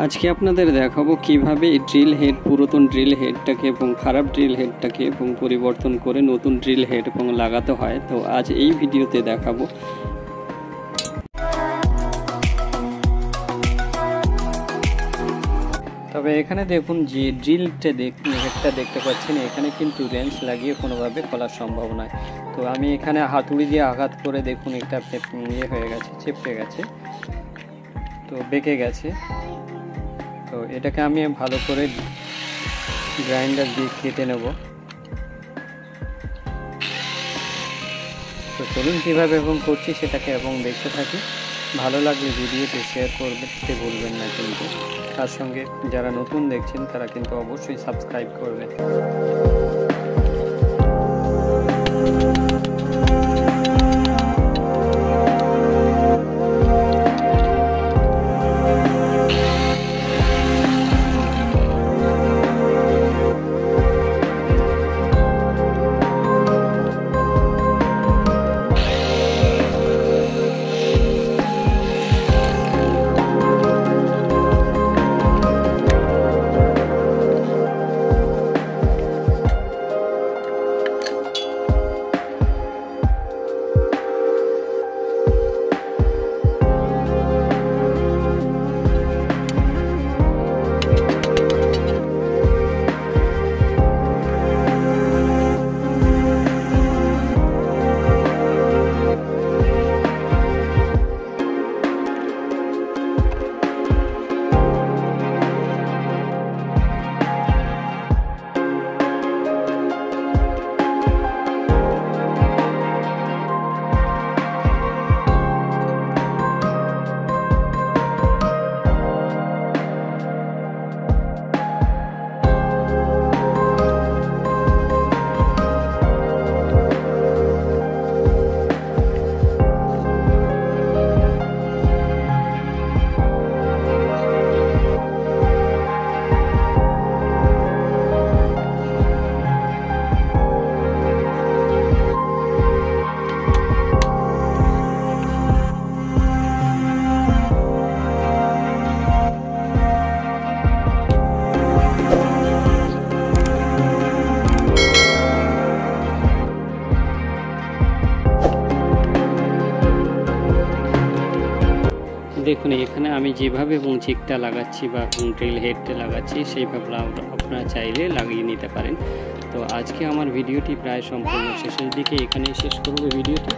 আজকে আপনাদের দেখাবো কিভাবে ড্রিল হেড পুরাতন ড্রিল হেডটাকে এবং খারাপ ড্রিল হেডটাকে এবং পরিবর্তন করে নতুন ড্রিল হেড এবং লাগাতে হয়। তো আজ এই ভিডিওতে দেখাবো। তবে এখানে দেখুন যে ড্রিলটা হেডটা দেখতে পাচ্ছেন, এখানে কিন্তু রেঞ্চ লাগিয়ে কোনোভাবে খোলা সম্ভব নয়। তো আমি এখানে হাতুড়ি দিয়ে আঘাত করে দেখুন এটা হয়ে গেছে, চেপটে গেছে, তো বেঁকে গেছে। তো এটাকে আমি ভালো করে গ্রাইন্ডার দিয়ে কেটে নেব। তো চলুন কীভাবে এবং করছি সেটাকে এবং দেখতে থাকি। ভালো লাগলে ভিডিওটি শেয়ার করতে ভুলবেন না কিন্তু। তার সঙ্গে যারা নতুন দেখছেন তারা কিন্তু অবশ্যই সাবস্ক্রাইব করবেন। দেখুন এখানে আমি যেভাবে এবং চিকটা লাগাচ্ছি বা ড্রিল হেডটা লাগাচ্ছি সেইভাবে আপনারা চাইলে লাগিয়ে নিতে পারেন। তো আজকে আমার ভিডিওটি প্রায় সম্পূর্ণ শেষের দিকে, এখানেই শেষ করব ভিডিওটি।